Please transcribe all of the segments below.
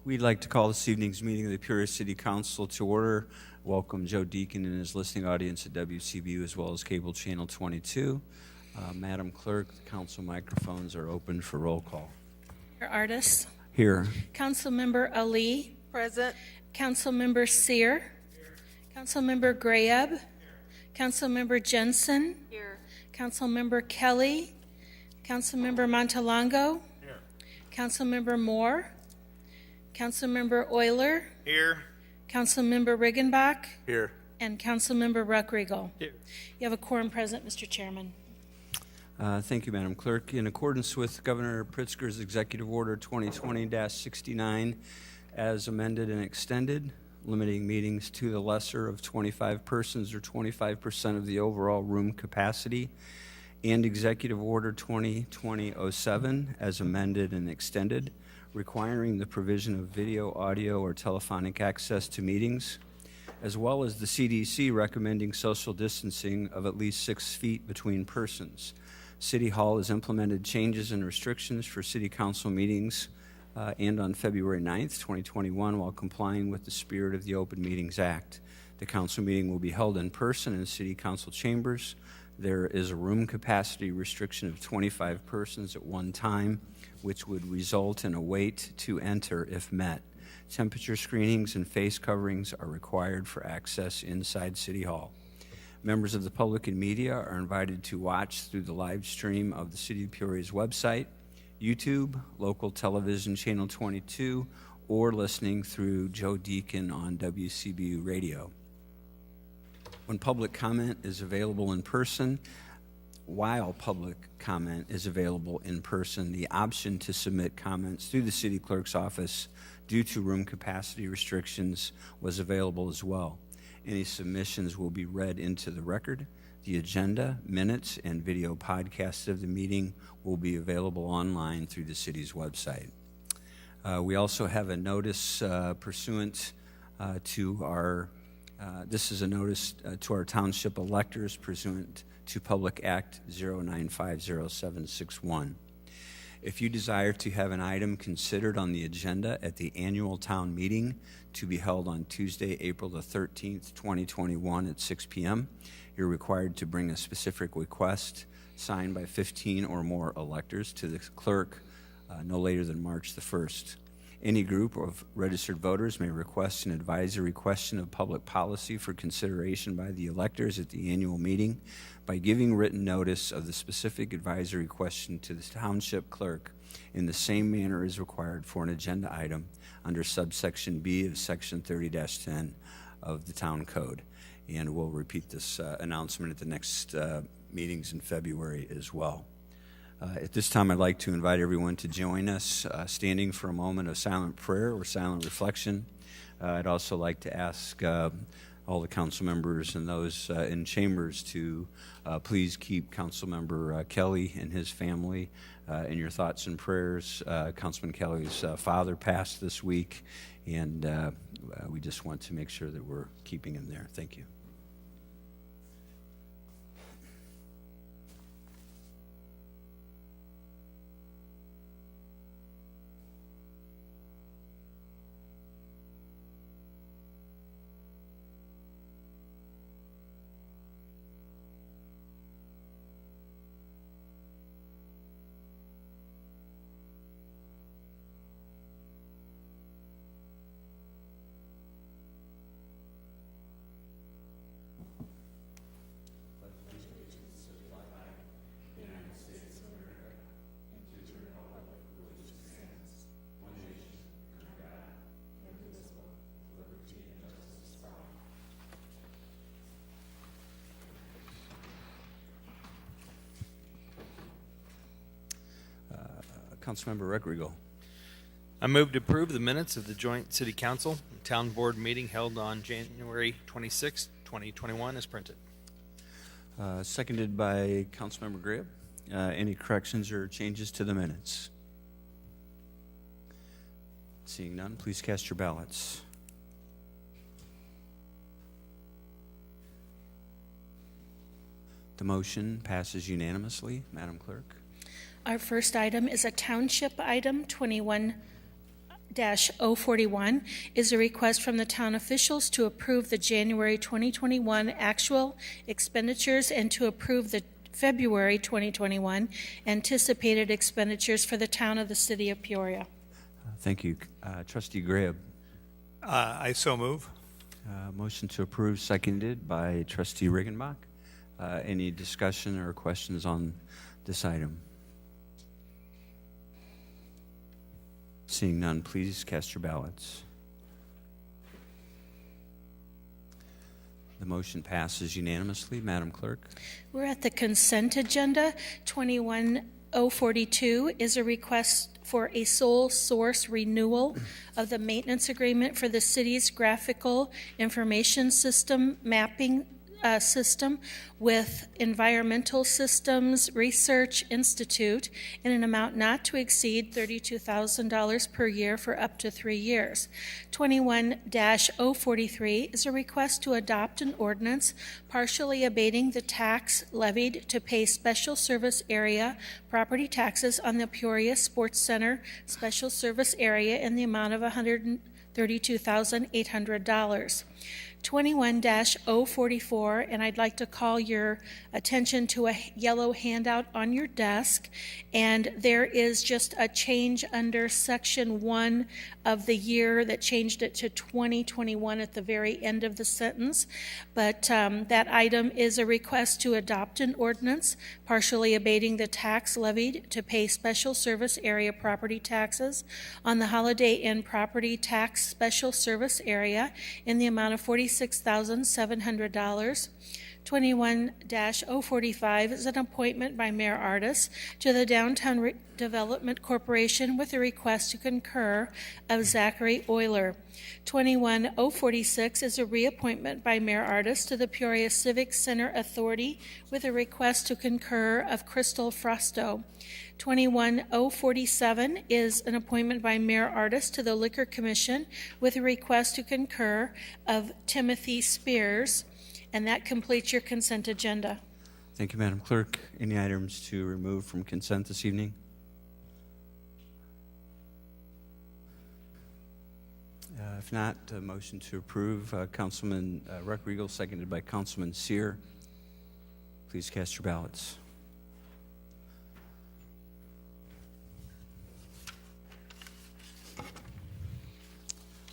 We'd like to call this evening's meeting of the Peoria City Council to order. Welcome Joe Deacon and his listening audience at WCBU as well as Cable Channel 22. Madam Clerk, the council microphones are open for roll call. Artis. Here. Councilmember Ali. Present. Councilmember Sear. Here. Councilmember Grayeb. Here. Councilmember Jensen. Here. Councilmember Kelly. Councilmember Montalongo. Here. Councilmember Moore. Councilmember Euler. Here. Councilmember Riggenbach. Here. And Councilmember Ruckriegel. Here. You have a quorum present, Mr. Chairman. Thank you, Madam Clerk. In accordance with Governor Pritzker's Executive Order 2020-69, as amended and extended, limiting meetings to the lesser of 25 persons or 25% of the overall room capacity, and Executive Order 2020-07, as amended and extended, requiring the provision of video, audio, or telephonic access to meetings, as well as the CDC recommending social distancing of at least 6 feet between persons. City Hall has implemented changes and restrictions for City Council meetings and on February 9th, 2021, while complying with the spirit of the Open Meetings Act. The council meeting will be held in person in City Council chambers. There is a room capacity restriction of 25 persons at one time, which would result in a wait to enter if met. Temperature screenings and face coverings are required for access inside City Hall. Members of the public and media are invited to watch through the live stream of the City of Peoria's website, YouTube, local television channel 22, or listening through Joe Deacon on WCBU radio. When public comment is available in person, while public comment is available in person, the option to submit comments through the city clerk's office due to room capacity restrictions was available as well. Any submissions will be read into the record. The agenda, minutes, and video podcasts of the meeting will be available online through the city's website. We also have a notice pursuant to our this is a notice to our township electors pursuant to Public Act 09500761. If you desire to have an item considered on the agenda at the annual town meeting to be held on Tuesday, April the 13th, 2021 at 6 p.m., you're required to bring a specific request signed by 15 or more electors to the clerk no later than March the 1st. Any group of registered voters may request an advisory question of public policy for consideration by the electors at the annual meeting by giving written notice of the specific advisory question to the township clerk in the same manner as required for an agenda item under subsection B of section 30-10 of the town code. And we'll repeat this announcement at the next meetings in February as well. At this time, I'd like to invite everyone to join us standing for a moment of silent prayer or silent reflection. I'd also like to ask all the council members and those in chambers to please keep Councilmember Kelly and his family in your thoughts and prayers. Councilman Kelly's father passed this week, and we just want to make sure that we're keeping him there. Thank you. Councilmember Ruckriegel. I move to approve the minutes of the joint city council and town board meeting held on January 26, 2021 as printed. Seconded by Councilmember Graham. Any corrections or changes to the minutes? Seeing none, please cast your ballots. The motion passes unanimously. Madam Clerk. Our first item is a township item, 21-07, 21-041 is a request from the town officials to approve the January 2021 actual expenditures and to approve the February 2021 anticipated expenditures for the town of the city of Peoria. Thank you. Trustee Graham. I so move. Motion to approve, seconded by Trustee Riggenbach. Any discussion or questions on this item? Seeing none, please cast your ballots. The motion passes unanimously. Madam Clerk. We're at the consent agenda. 21-042 is a request for a sole source renewal of the maintenance agreement for the city's graphical information system mapping system with Environmental Systems Research Institute in an amount not to exceed $32,000 per year for up to 3 years. 21-043 is a request to adopt an ordinance partially abating the tax levied to pay special service area property taxes on the Peoria Sports Center Special Service Area in the amount of $132,800. 21-044, and I'd like to call your attention to a yellow handout on your desk, and there is just a change under section 1 of the year that changed it to 2021 at the very end of the sentence, but that item is a request to adopt an ordinance partially abating the tax levied to pay special service area property taxes on the Holiday Inn property tax special service area in the amount of $46,700. 21-045 is an appointment by Mayor Artis to the Downtown Development Corporation with a request to concur of Zachary Euler. 21-046 is a reappointment by Mayor Artis to the Peoria Civic Center Authority with a request to concur of Crystal Frosto. 21-047 is an appointment by Mayor Artis to the Liquor Commission with a request to concur of Timothy Spears. And that completes your consent agenda. Thank you, Madam Clerk. Any items to remove from consent this evening? If not, a motion to approve. Councilman Reckriegel, seconded by Councilman Sear. Please cast your ballots.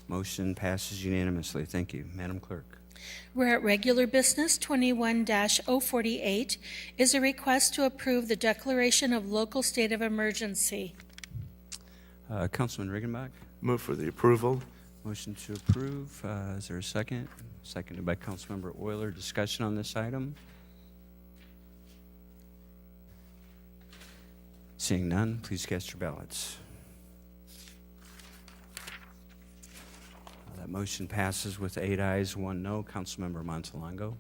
Motion passes unanimously. Thank you. Madam Clerk. We're at regular business. 21-048 is a request to approve the declaration of local state of emergency. Councilman Riggenbach. Move for the approval. Motion to approve. Is there a second? Seconded by Councilmember Euler. Discussion on this item? Seeing none, please cast your ballots. That motion passes with 8 ayes, 1 no. Councilmember Montalongo.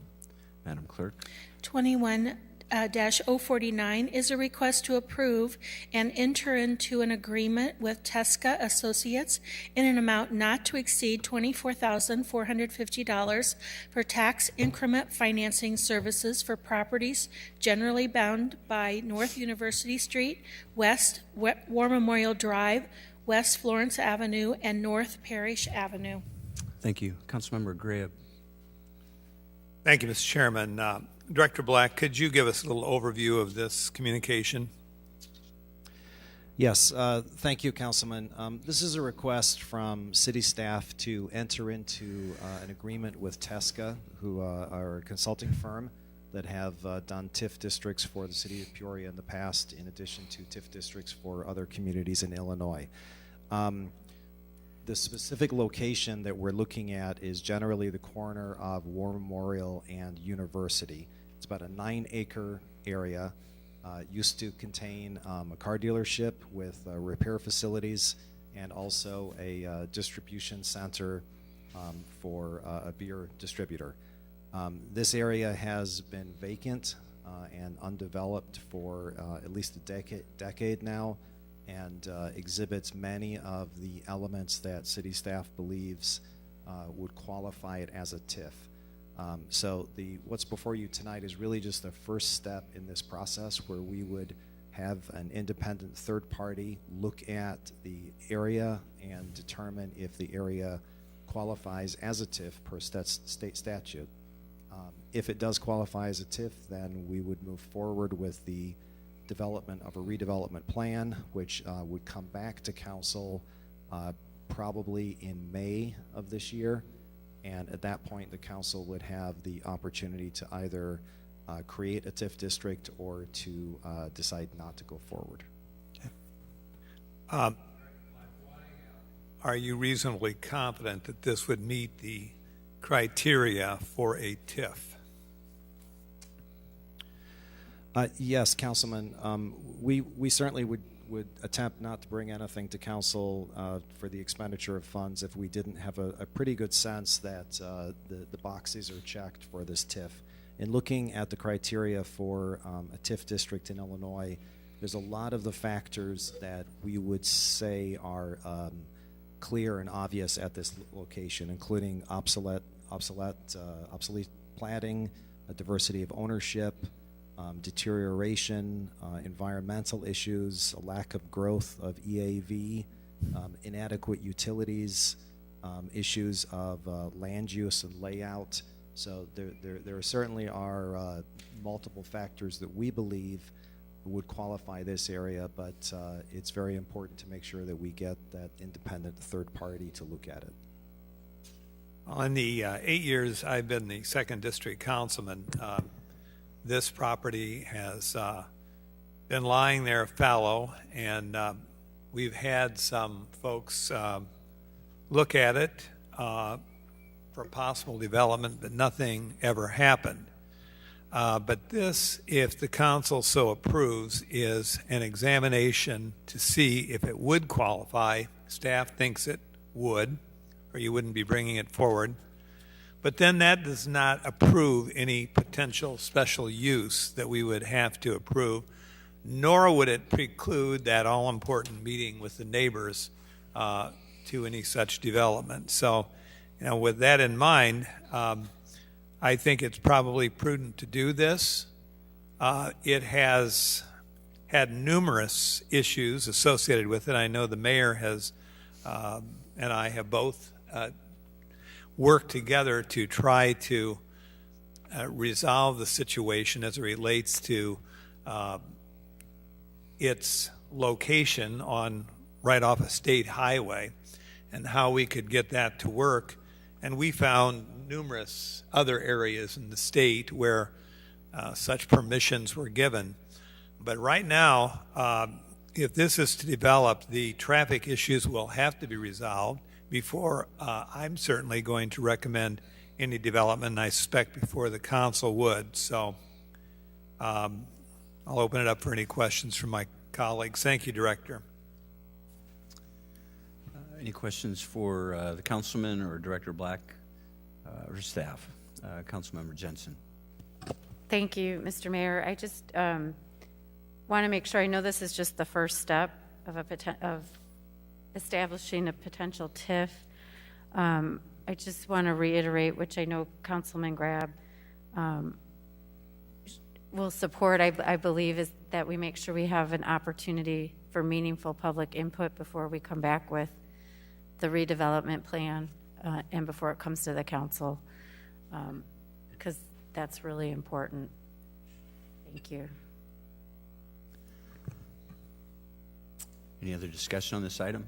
Madam Clerk. 21-049 is a request to approve and enter into an agreement with Tesca Associates in an amount not to exceed $24,450 for tax increment financing services for properties generally bound by North University Street, West War Memorial Drive, West Florence Avenue, and North Parish Avenue. Thank you. Councilmember Graham. Thank you, Mr. Chairman. Director Black, could you give us a little overview of this communication? Yes, thank you, Councilman. This is a request from city staff to enter into an agreement with Tesca, who are a consulting firm that have done TIF districts for the city of Peoria in the past, in addition to TIF districts for other communities in Illinois. The specific location that we're looking at is generally the corner of War Memorial and University. It's about a 9-acre area. Used to contain a car dealership with repair facilities and also a distribution center for a beer distributor. This area has been vacant and undeveloped for at least a decade now, and exhibits many of the elements that city staff believes would qualify it as a TIF. So what's before you tonight is really just the first step in this process, where we would have an independent third party look at the area and determine if the area qualifies as a TIF per state statute. If it does qualify as a TIF, then we would move forward with the development of a redevelopment plan, which would come back to council probably in May of this year. And at that point, the council would have the opportunity to either create a TIF district or to decide not to go forward. Are you reasonably confident that this would meet the criteria for a TIF? Yes, Councilman. We certainly would attempt not to bring anything to council for the expenditure of funds if we didn't have a pretty good sense that the boxes are checked for this TIF. In looking at the criteria for a TIF district in Illinois, there's a lot of the factors that we would say are clear and obvious at this location, including obsolete platting, a diversity of ownership, deterioration, environmental issues, a lack of growth of EAV, inadequate utilities, issues of land use and layout. So there certainly are multiple factors that we believe would qualify this area, but it's very important to make sure that we get that independent third party to look at it. Well, in the 8 years I've been the 2nd District Councilman, this property has been lying there fallow, and we've had some folks look at it for possible development, but nothing ever happened. But this, if the council so approves, is an examination to see if it would qualify. Staff thinks it would, or you wouldn't be bringing it forward. But then that does not approve any potential special use that we would have to approve, nor would it preclude that all-important meeting with the neighbors to any such development. So, with that in mind, I think it's probably prudent to do this. It has had numerous issues associated with it. I know the mayor has and I have both worked together to try to resolve the situation as it relates to its location on right off a state highway and how we could get that to work. And we found numerous other areas in the state where such permissions were given. But right now, if this is to develop, the traffic issues will have to be resolved before I'm certainly going to recommend any development, and I suspect before the council would. So I'll open it up for any questions from my colleagues. Thank you, Director. Any questions for the councilman or Director Black or staff? Councilmember Jensen. Thank you, Mr. Mayor. I just want to make sure, I know this is just the first step of establishing a potential TIF. I just want to reiterate, which I know Councilman Grab will support, I believe, is that we make sure we have an opportunity for meaningful public input before we come back with the redevelopment plan and before it comes to the council, because that's really important. Thank you. Any other discussion on this item?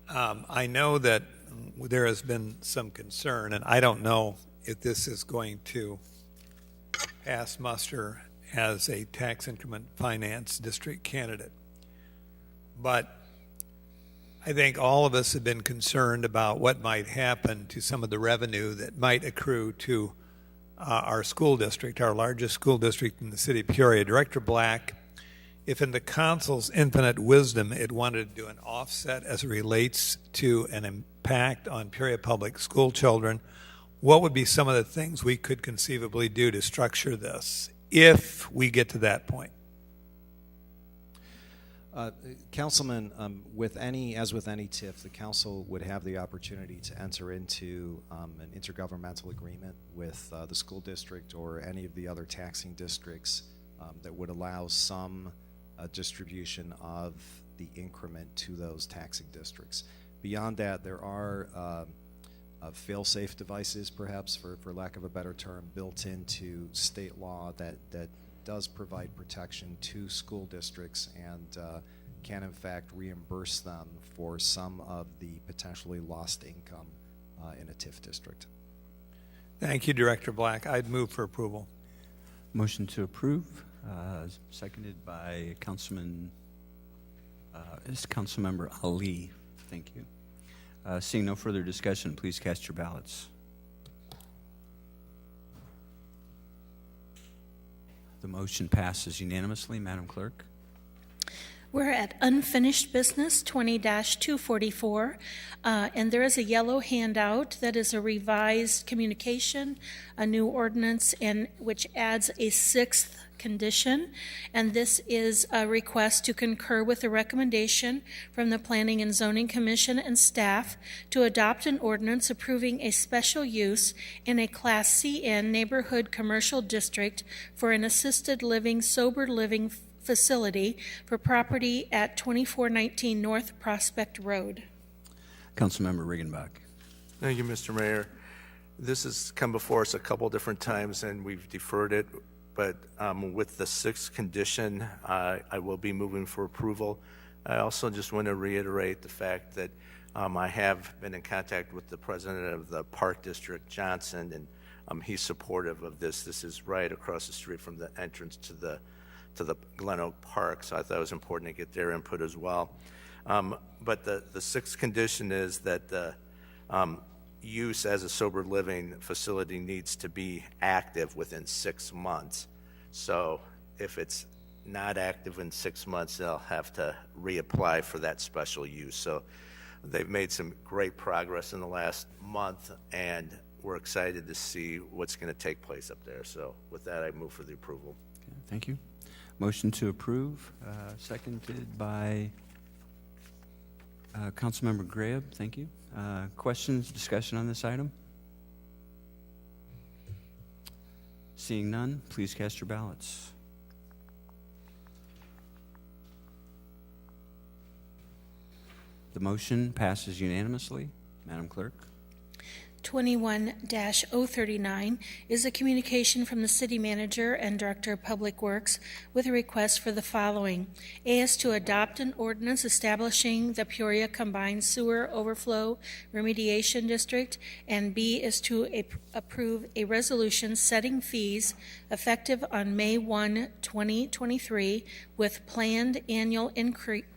I know that there has been some concern, and I don't know if this is going to pass muster as a tax increment finance district candidate. But I think all of us have been concerned about what might happen to some of the revenue that might accrue to our school district, our largest school district in the city of Peoria. Director Black, if in the council's infinite wisdom it wanted to do an offset as it relates to an impact on Peoria public school children, what would be some of the things we could conceivably do to structure this if we get to that point? Councilman, as with any TIF, the council would have the opportunity to enter into an intergovernmental agreement with the school district or any of the other taxing districts that would allow some distribution of the increment to those taxing districts. Beyond that, there are fail-safe devices, perhaps, for lack of a better term, built into state law that does provide protection to school districts and can in fact reimburse them for some of the potentially lost income in a TIF district. Thank you, Director Black. I'd move for approval. Motion to approve, seconded by Councilmember Ali. Thank you. Seeing no further discussion, please cast your ballots. The motion passes unanimously. Madam Clerk. We're at unfinished business 20-244, and there is a yellow handout that is a revised communication, a new ordinance, and which adds a sixth condition, and this is a request to concur with the recommendation from the Planning and Zoning Commission and staff to adopt an ordinance approving a special use in a Class CN neighborhood commercial district for an assisted living, sober living facility for property at 2419 North Prospect Road. Councilmember Riggenbach. Thank you, Mr. Mayor. This has come before us a couple different times, and we've deferred it. But with the sixth condition, I will be moving for approval. I also just want to reiterate the fact that I have been in contact with the president of the Park District, Johnson, and he's supportive of this. This is right across the street from the entrance to the Glen Oak Park, so I thought it was important to get their input as well. But the sixth condition is that the use as a sober living facility needs to be active within 6 months. So if it's not active in 6 months, they'll have to reapply for that special use. So they've made some great progress in the last month, and we're excited to see what's going to take place up there. So with that, I move for the approval. Okay, thank you. Motion to approve, seconded by Councilmember Graham. Thank you. Questions, discussion on this item? Seeing none, please cast your ballots. The motion passes unanimously. Madam Clerk. 21-039 is a communication from the City Manager and Director of Public Works with a request for the following. A is to adopt an ordinance establishing the Peoria Combined Sewer Overflow Remediation District, and B is to approve a resolution setting fees effective on May 1, 2023, with planned annual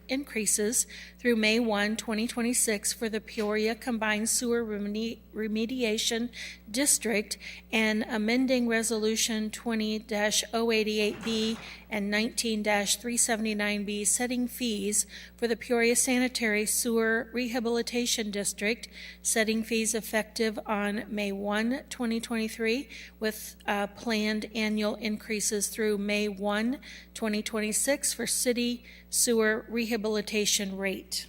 increases through May 1, 2026 for the Peoria Combined Sewer Remediation District, and amending Resolution 20-088B and 19-379B setting fees for the Peoria Sanitary Sewer Rehabilitation District, setting fees effective on May 1, 2023 with planned annual increases through May 1, 2026 for city sewer rehabilitation rate.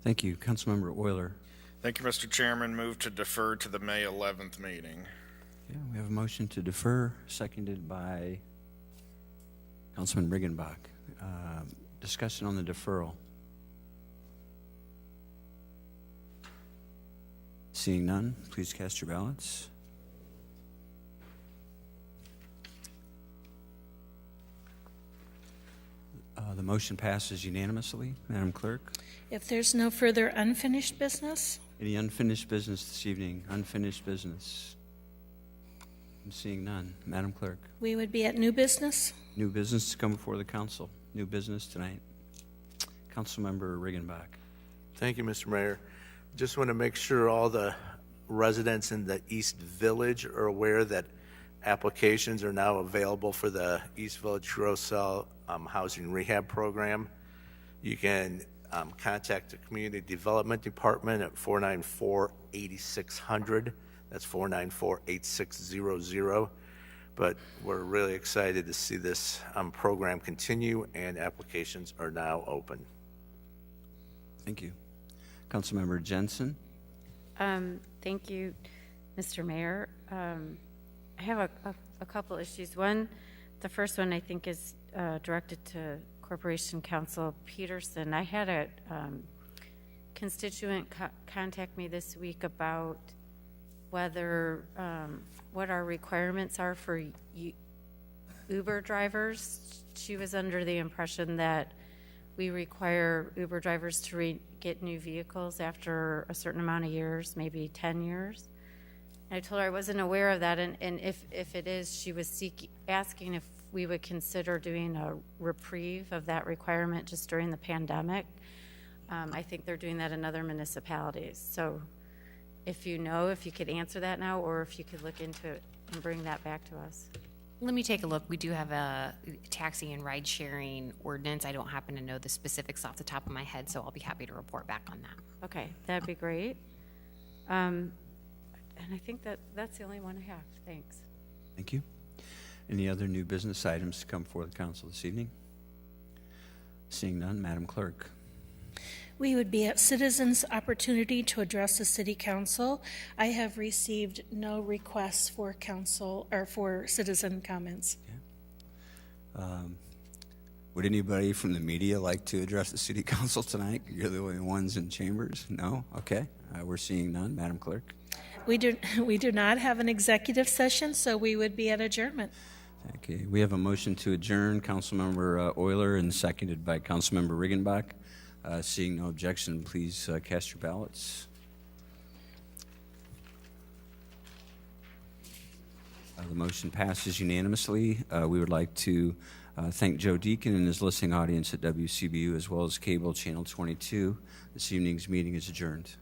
Thank you. Councilmember Euler. Thank you, Mr. Chairman. Move to defer to the May 11th meeting. Yeah, we have a motion to defer, seconded by Councilman Riggenbach. Discussion on the deferral. Seeing none, please cast your ballots. The motion passes unanimously. Madam Clerk. If there's no further unfinished business, Any unfinished business this evening? Unfinished business? I'm seeing none. Madam Clerk. we would be at new business. New business to come before the council. New business tonight. Councilmember Riggenbach. Thank you, Mr. Mayor. Just want to make sure all the residents in the East Village are aware that applications are now available for the East Village Roselle Housing Rehab Program. You can contact the Community Development Department at 494-8600. That's 494-8600. but we're really excited to see this program continue, and applications are now open. Thank you. Councilmember Jensen? Thank you, Mr. Mayor. I have a couple issues. One, the first one I think is directed to Corporation Counsel Peterson. I had a constituent contact me this week about whether what our requirements are for Uber drivers. She was under the impression that we require Uber drivers to get new vehicles after a certain amount of years, maybe 10 years. And I told her I wasn't aware of that, and if it is, she was asking if we would consider doing a reprieve of that requirement just during the pandemic. I think they're doing that in other municipalities. So if you could answer that now, or if you could look into it and bring that back to us. Let me take a look. We do have a taxi and ride sharing ordinance. I don't happen to know the specifics off the top of my head, so I'll be happy to report back on that. Okay, that'd be great. And I think that's the only one I have. Thanks. Thank you. Any other new business items to come before the council this evening? Seeing none, Madam Clerk. We would be at citizens' opportunity to address the city council. I have received no requests for council or for citizen comments. Would anybody from the media like to address the city council tonight? You're the only ones in chambers? No? Okay. We're seeing none. Madam Clerk. We do not have an executive session, so we would be at adjournment. Okay. We have a motion to adjourn. Councilmember Euler and seconded by Councilmember Riggenbach. Seeing no objection, please cast your ballots. The motion passes unanimously. We would like to thank Joe Deacon and his listening audience at WCBU, as well as Cable Channel 22. This evening's meeting is adjourned.